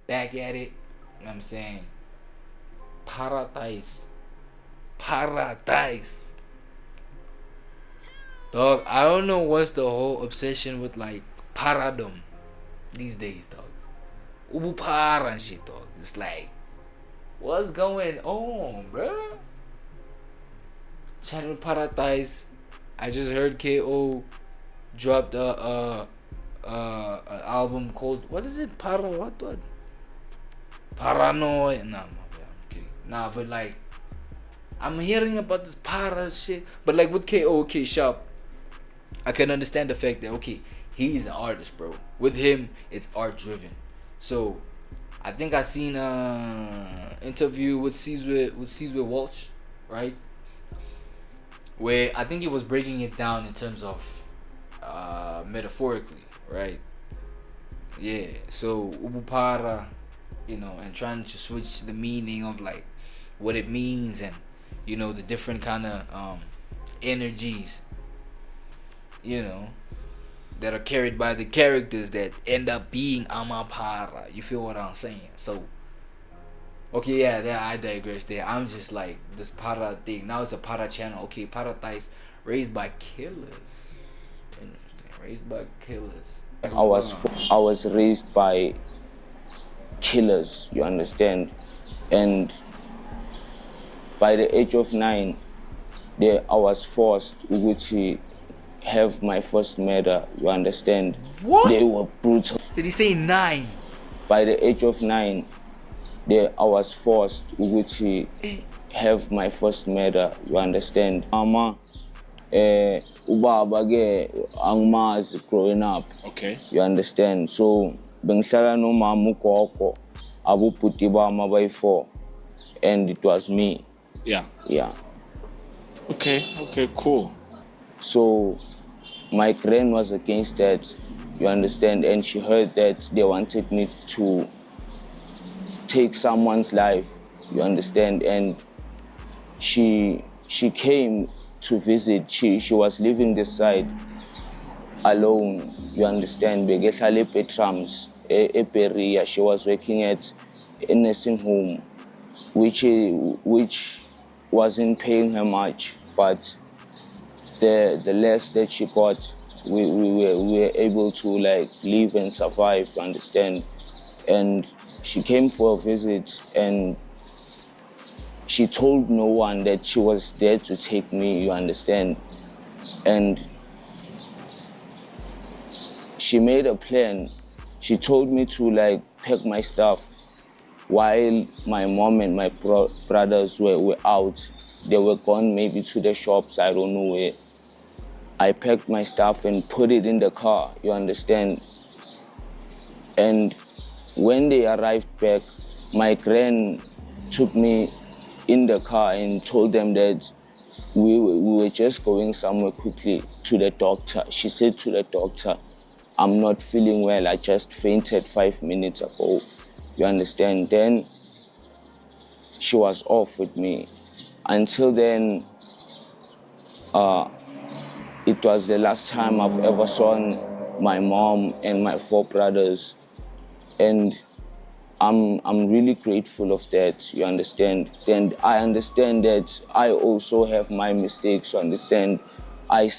back at it. You know what I'm saying? Paradise. Dog, I don't know what's the whole obsession with like paradom these days, dog. Ubu para and shit, dog. It's like, what's going on, bruh? Channel Paradise. I just heard KO dropped an album called, what is it? What? Paranoia. Nah, I'm kidding. Nah, but like, I'm hearing about this para shit. But like with KO, okay, Sharp, I can understand the fact that okay, he's an artist, bro. With him, it's art driven. So I think I seen a interview with Caesar Walsh, right? Where I think he was breaking it down in terms of metaphorically, right? Yeah. So ubupara, and trying to switch the meaning of like what it means, and the different kind of energies, that are carried by the characters that end up being amapara. You feel what I'm saying? So okay, yeah, I digress there. I'm just like this para thing. Now it's a para channel. Okay, paradise raised by killers. Interesting. Raised by killers. I was raised by killers, you understand? And by the age of 9, I was forced to have my first murder, you understand? What? They were brutal. Did he say 9? By the age of 9, I was forced to have my first murder, you understand? Mama, ubaba ke angimazi growing up. Okay. You understand? So bengihlala nomama ugogo, abubhuti bami abayi-4, and it was me. Yeah. Yeah. Okay, cool. So my grand was against that, you understand? And she heard that they wanted me to take someone's life, you understand? And she came to visit. She was living this side alone, you understand? Begehlala ePetrams, ePeria. She was working at a nursing home, which wasn't paying her much, but the less that she got, we were able to like live and survive, you understand? And she came for a visit, and she told no one that she was there to take me, you understand? And she made a plan. She told me to like pack my stuff while my mom and my brothers were out. They were gone maybe to the shops, I don't know where. I packed my stuff and put it in the car, you understand? And when they arrived back, my grand took me in the car and told them that we were just going somewhere quickly to the doctor. She said to the doctor, I'm not feeling well, I just fainted 5 minutes ago, you understand? Then she was off with me. Until then, it was the last time I've ever seen my mom and my 4 brothers. And I'm really grateful of that, you understand? And I understand that I also have my mistakes, you understand? I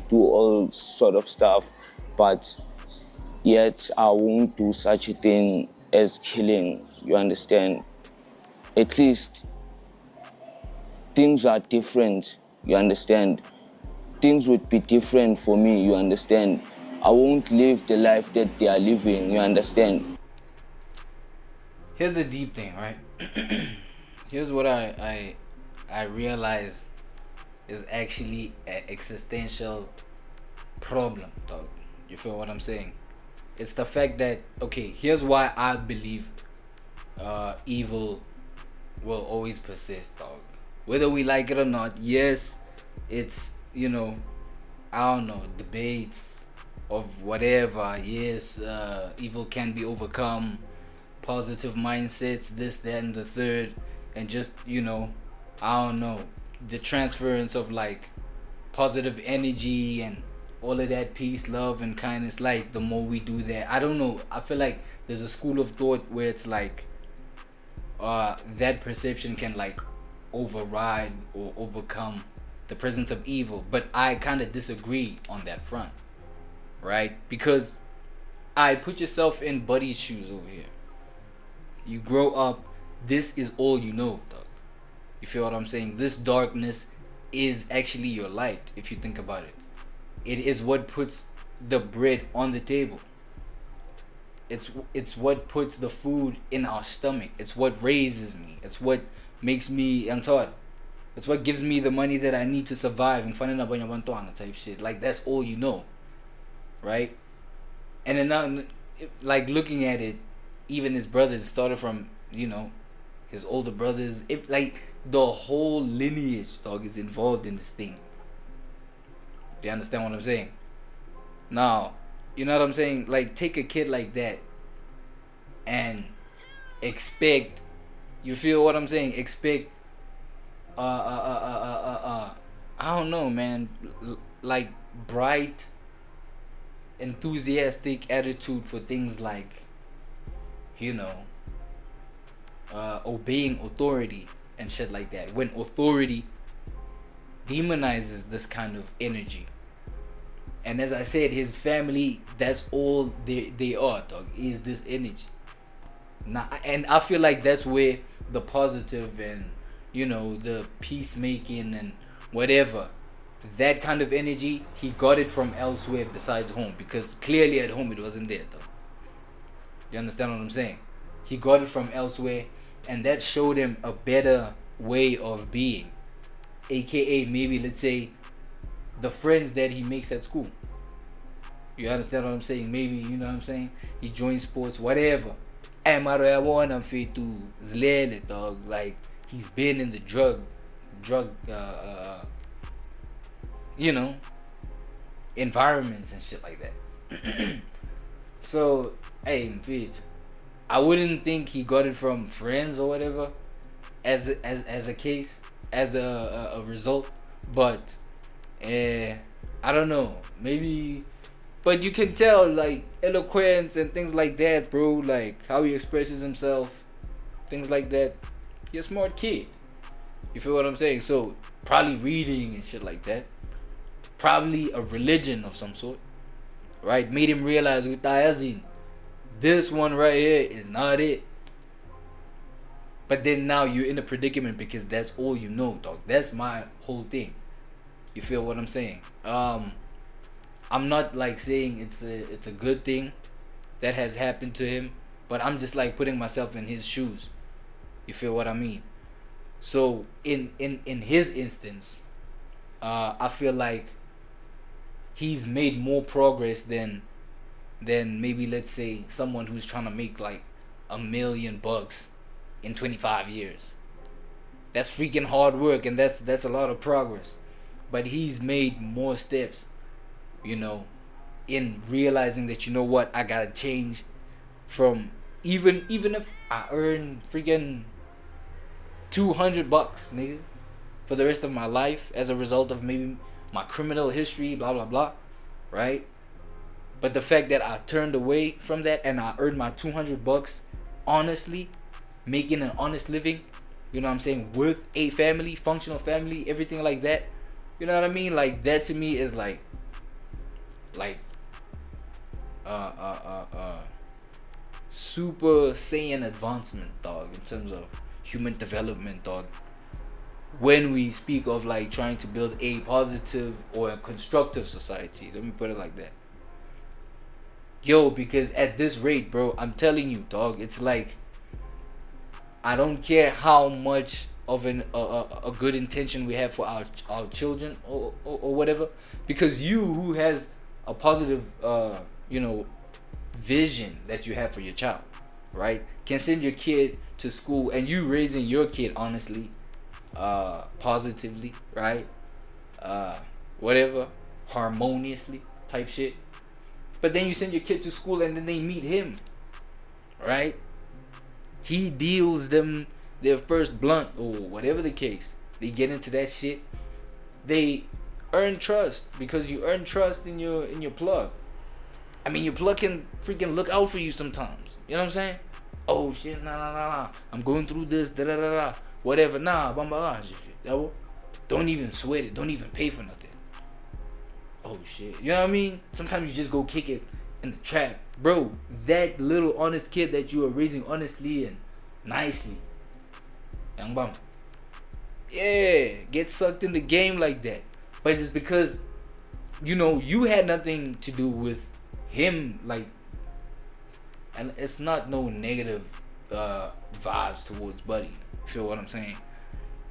do all sort of stuff, but yet I won't do such a thing as killing, you understand? At least things are different, you understand? Things would be different for me, you understand? I won't live the life that they are living, you understand? Here's the deep thing, right? Here's what I realize is actually an existential problem, dog. You feel what I'm saying? It's the fact that, okay, here's why I believe evil will always persist, dog. Whether we like it or not, yes, it's, I don't know, debates of whatever. Yes, evil can be overcome, positive mindsets, this, that, and the third, and just, I don't know, the transference of like positive energy and all of that peace, love, and kindness, like, the more we do that, I don't know, I feel like there's a school of thought where it's like that perception can like override or overcome the presence of evil. But I kind of disagree on that front, right? Because I put yourself in Buddy's shoes over here. You grow up, this is all you know, dog. You feel what I'm saying? This darkness is actually your light, if you think about it. It is what puts the bread on the table. It's what puts the food in our stomach. It's what raises me. It's what makes me taught. It's what gives me the money that I need to survive and find out type shit. Like, that's all you know, right? And then now, like, looking at it, even his brothers started from, you know, his older brothers. If like the whole lineage, dog, is involved in this thing. Do you understand what I'm saying? Now, you know what I'm saying? Like, take a kid like that and expect, you feel what I'm saying? Expect, I don't know, man. Like, bright, enthusiastic attitude for things like, you know, obeying authority and shit like that. When authority demonizes this kind of energy. And as I said, his family, that's all they are, dog, is this energy. Now, and I feel like that's where the positive and, you know, the peacemaking and whatever, that kind of energy, he got it from elsewhere besides home. Because clearly at home it wasn't there, though. You understand what I'm saying? He got it from elsewhere, and that showed him a better way of being. AKA, maybe, let's say, the friends that he makes at school. You understand what I'm saying? Maybe, you know what I'm saying? He joins sports, whatever. I'm fit to zlele, dog. Like, he's been in the drug, you know, environments and shit like that. So, hey, fit. I wouldn't think he got it from friends or whatever, as a case, as a result. But I don't know, maybe. But you can tell, like, eloquence and things like that, bro. Like, how he expresses himself, things like that. You're a smart kid. You feel what I'm saying? So, probably reading and shit like that. Probably a religion of some sort, right? Made him realize, this one right here is not it. But then now you're in a predicament because that's all you know, dog. That's my whole thing. You feel what I'm saying? I'm not like saying it's a good thing that has happened to him, but I'm just like putting myself in his shoes. You feel what I mean? So in his instance, I feel like he's made more progress than maybe, let's say, someone who's trying to make like $1 million in 25 years. That's freaking hard work, and that's a lot of progress. But he's made more steps, you know, in realizing that, you know what, I gotta change from even if I earn freaking $200, nigga, for the rest of my life as a result of maybe my criminal history, blah blah blah, right? But the fact that I turned away from that and I earned my $200 honestly, making an honest living, you know what I'm saying, with a family, functional family, everything like that, you know what I mean? Like, that to me is like Super Saiyan advancement, dog, in terms of human development, dog. When we speak of like trying to build a positive or a constructive society, let me put it like that. Yo, because at this rate, bro, I'm telling you, dog, it's like, I don't care how much of a good intention we have for our children or whatever, because you who has a positive you know, vision that you have for your child, right, can send your kid to school, and you raising your kid honestly, positively, right, whatever, harmoniously type shit. But then you send your kid to school and then they meet him, right? He deals them their first blunt or whatever the case. They get into that shit. They earn trust, because you earn trust in your plug. I mean, your plug can freaking look out for you sometimes. You know what I'm saying? Oh shit, nah. I'm going through this, da da da da. Whatever, nah, bamba. Don't even sweat it. Don't even pay for nothing. Oh shit, you know what I mean? Sometimes you just go kick it in the trap, bro. That little honest kid that you are raising honestly and nicely, young bum. Yeah, get sucked in the game like that. But it's because, you know, you had nothing to do with him, like, and it's not no negative vibes towards Buddy. Feel what I'm saying?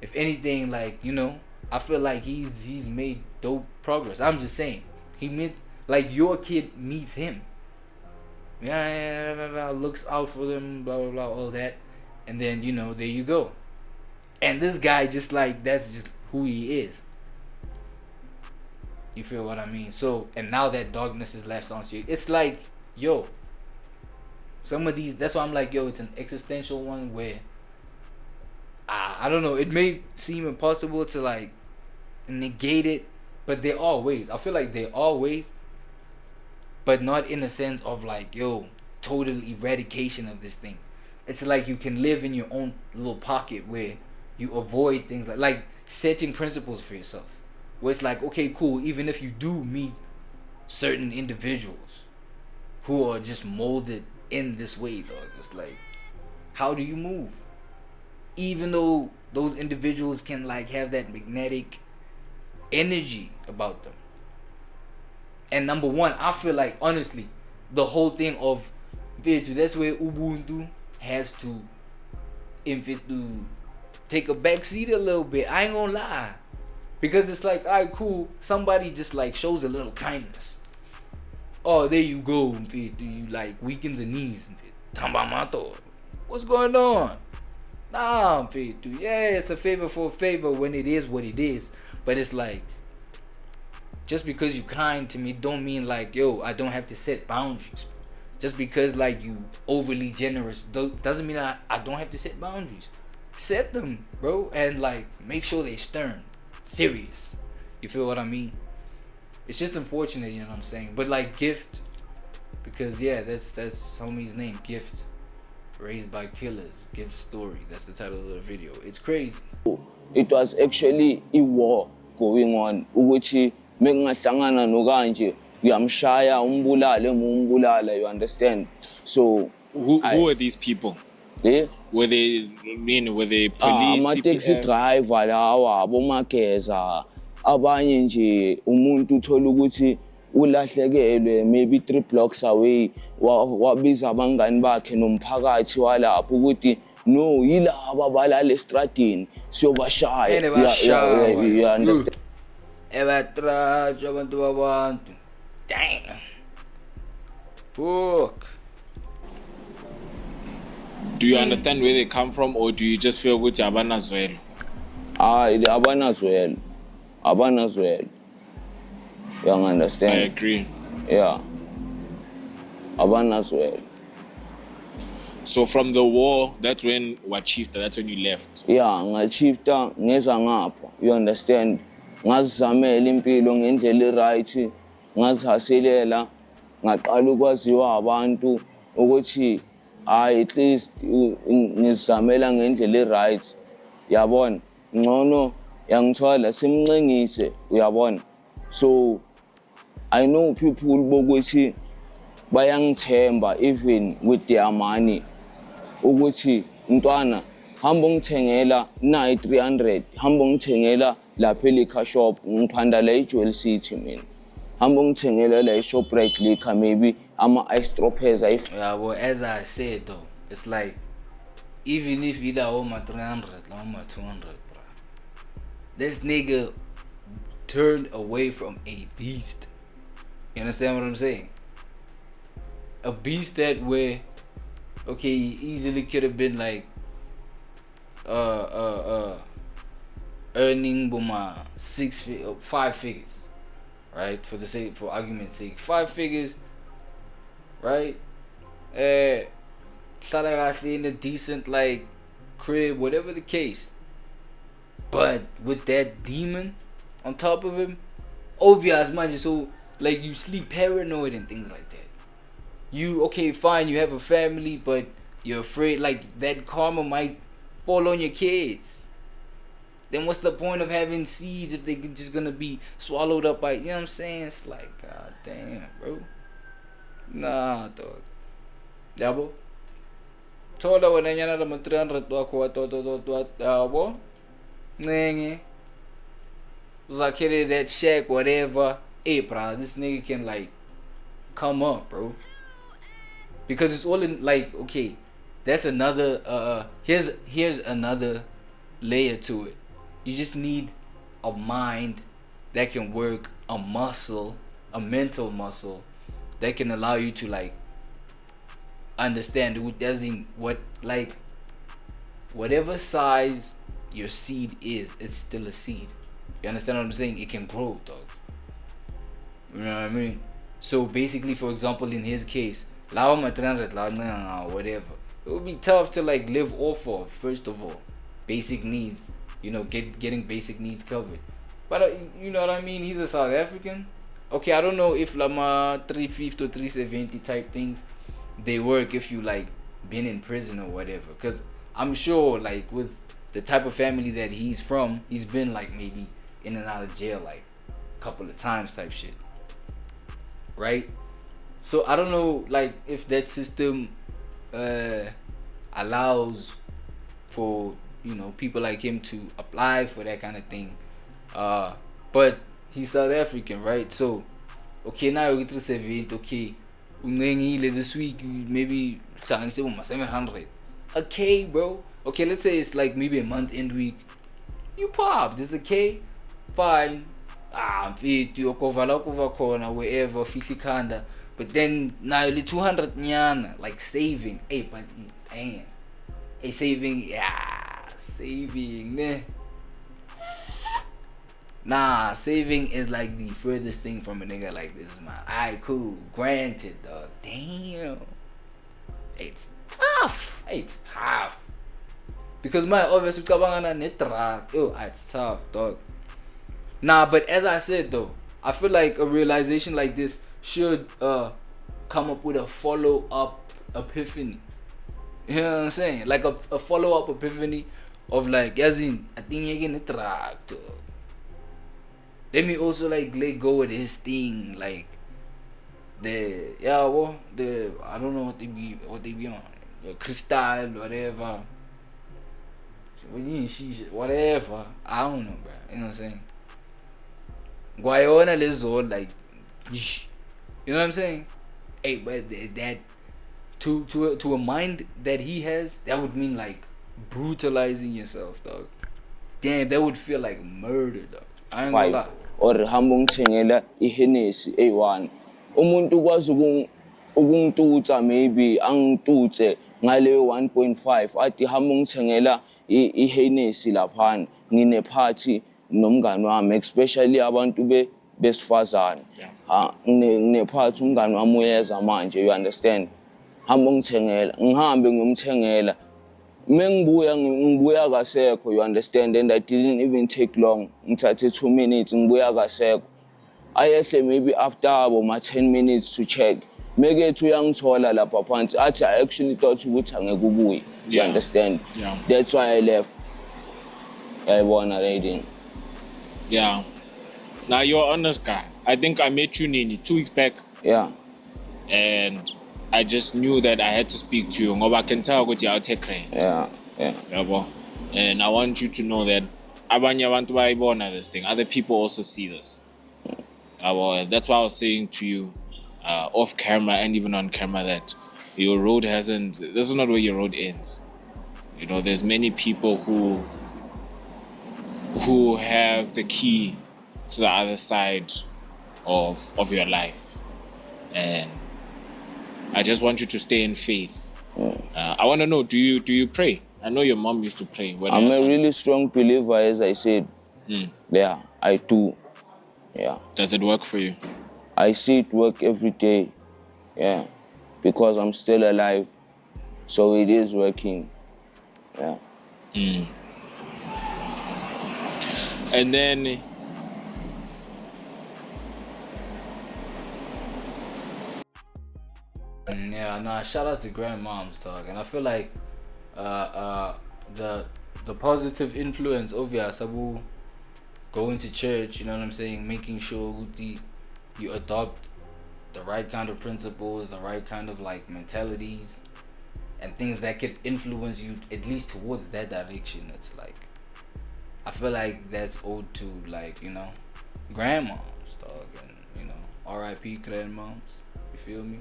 If anything, like, you know, I feel like he's made dope progress. I'm just saying, he meant like your kid meets him. Yeah, looks out for them, blah blah blah, all that, and then, you know, there you go. And this guy just like, that's just who he is. You feel what I mean? So, and now that darkness is latched on you, it's like, yo, some of these, that's why I'm like, yo, it's an existential one where I don't know, it may seem impossible to like negate it, but there are ways. I feel like there are ways, but not in the sense of like, yo, total eradication of this thing. It's like you can live in your own little pocket where you avoid things like setting principles for yourself, where it's like, okay, cool, even if you do meet certain individuals who are just molded in this way, dog, it's like, how do you move? Even though those individuals can like have that magnetic energy about them. And number one, I feel like, honestly, the whole thing of that's where Ubuntu has to take a back seat a little bit. I ain't gonna lie, because it's like, alright, cool, somebody just like shows a little kindness. Oh, there you go, you like weaken the knees. What's going on? Nah, yeah, it's a favor for a favor when it is what it is. But it's like, just because you kind to me don't mean like, yo, I don't have to set boundaries. Just because like you overly generous doesn't mean I don't have to set boundaries. Set them, bro, and like make sure they stern, serious. You feel what I mean? It's just unfortunate, you know what I'm saying? But like Gift, because yeah, that's homie's name, Gift. Raised by Killers, Gift Story. That's the title of the video. It's crazy. It was actually a war going on. Ukuthi mengahlangana nokanje uyamshaya umbulale, you understand? So who are these people? Eh? Were they police? Ama-taxi driver lawa, abomageza, abanye nje umuntu uthola ukuthi ulahlekelwe maybe 3 blocks away, wabiza abangani bakhe nomphakathi walapho ukuthi no, yilaba balala estradini siyobashaya. You understand? Ebatraja abantu babantu. Damn. Fuck. Do you understand where they come from, or do you just feel ukuthi abanazwelo? Abanazwelo. You understand? I agree. Yeah. Abanazwelo. So from the war, that's when that's when you left. Yeah, ngachifta ngeza ngapha. You understand? Ngazizamela impilo ngendlela right, ngazihaselela, ngaqala ukwaziwa abantu ukuthi at least ngizamela ngendlela right. Yabona? Ngcono yangithola simncengise, uyabona? So I know people bokuthi bayangithemba even with their money. Ukuthi ntwana hamba ngithengela nayi 300, hamba ngithengela lapha liquor shop, ngiphanda la eJewel City mina. Hamba ngithengela la eShoprite liquor, maybe ama ice droppers. Yeah, well, as I said though, it's like, even if you da oma 300, la oma 200, bro. This nigga turned away from a beast. You understand what I'm saying? A beast that where, okay, he easily could have been like earning buma 5 figures, right? For argument's sake, 5 figures, right? In a decent like crib, whatever the case. But with that demon on top of him, obvious man, so like you sleep paranoid and things like that. You okay, fine, you have a family, but you're afraid like that karma might fall on your kids. Then what's the point of having seeds if they're just gonna be swallowed up by, you know what I'm saying? It's like, god damn, bro. Nah, dog. Yabo. Thola wena nyana la 300 wakho yabo. Nenge. Zakhele that shack, whatever. Hey, bro, this nigga can like come up, bro. Because it's all in like, okay, that's another here's another layer to it. You just need a mind that can work, a muscle, a mental muscle that can allow you to like understand who doesn't what like whatever size your seed is, it's still a seed. You understand what I'm saying? It can grow, dog. You know what I mean? So basically, for example, in his case, whatever, it would be tough to like live off of, first of all, basic needs. You know, getting basic needs covered. But you know what I mean? He's a South African. Okay, I don't know if Lama 350 or 370 type things they work if you like been in prison or whatever. Cause I'm sure like with the type of family that he's from, he's been like maybe in and out of jail like a couple of times type shit. Right? So I don't know like if that system allows for, you know, people like him to apply for that kind of thing. But he's South African, right? So okay, now you get to 7, okay, this week maybe 700. Okay, bro. Okay, let's say it's like maybe a month end week. You pop, this is okay, fine. Fit you kovala corner wherever Fisikanda. But then now you're 200 nyana, like saving. Hey, but damn. Hey, saving, yeah, saving, ne. Nah, saving is like the furthest thing from a nigga like this, man. Alright, cool. Granted, dog. Damn. It's tough. It's tough. Because my obviously it's tough, dog. Nah, but as I said though, I feel like a realization like this should come up with a follow-up epiphany. You know what I'm saying? Like a follow-up epiphany of like, as in, I think you're gonna track, dog. Let me also like let go of his thing, like the I don't know what they be on, the crystal, whatever, whatever. I don't know, bro. You know what I'm saying? Guayona is all like, you know what I'm saying? Hey, but that to a mind that he has, that would mean like brutalizing yourself, dog. Damn, that would feel like murder, dog. I ain't gonna lie. Or hambong chengela ihenesi A1. Umuntu kwazi ukungituza maybe angituze ngale 1.5 athi hambong chengela ihenesi laphana ngine party nomngani wami, especially abantu besifazane. Ngine party umngani wami uyeza manje, you understand? Hambong chengela ngihambe ngiyomthengela. Ngibuya kasekho, you understand, and I didn't even take long. Ngithathe 2 minutes ngibuya kasekho. Ayehle maybe after about 10 minutes to check. Mekethi uyangithola lapha phansi. Athi I actually thought ukuthi angeke ubuye. You understand? Yeah. That's why I left. I won a rating. Yeah. Now you're an honest guy. I think I met you Nini 2 weeks back. Yeah. And I just knew that I had to speak to you. Ngoba I can tell what you're taking. Yeah. And I want you to know that abanye abantu bayibona this thing. Other people also see this. That's why I was saying to you off camera and even on camera that your road this is not where your road ends. You know, there's many people who have the key to the other side of your life. And I just want you to stay in faith. I want to know, do you pray? I know your mom used to pray. I'm a really strong believer, as I said. Yeah, I do. Yeah. Does it work for you? I see it work every day. Yeah. Because I'm still alive. So it is working. Yeah. And then Yeah, nah, shout out to grandmoms, dog. And I feel like the positive influence of your sabu going to church, you know what I'm saying, making sure you adopt the right kind of principles, the right kind of like mentalities and things that could influence you at least towards that direction. It's like I feel like that's owed to, like, you know, grandmoms, dog, and you know, R.I.P. grandmoms. You feel me?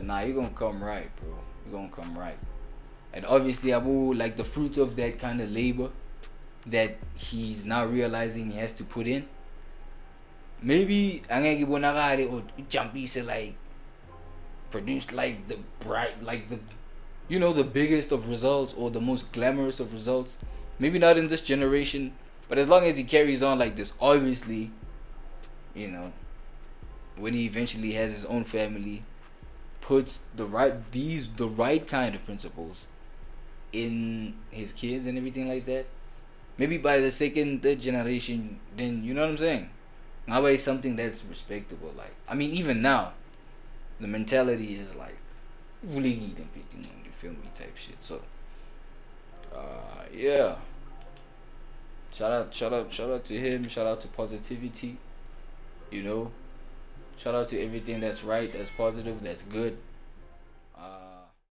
Nah, you're gonna come right, bro. You're gonna come right. And obviously, Abu, like the fruit of that kind of labor that he's now realizing he has to put in. Maybe angeke ibonakale or ijambise like produce like the bright, like the, you know, the biggest of results or the most glamorous of results. Maybe not in this generation, but as long as he carries on like this, obviously, you know, when he eventually has his own family, puts the right kind of principles in his kids and everything like that. Maybe by the second, third generation, then you know what I'm saying. Now it's something that's respectable. Like, I mean, even now, the mentality is like, you feel me, type shit. So, yeah. Shout out to him. Shout out to positivity. You know, shout out to everything that's right, that's positive, that's good.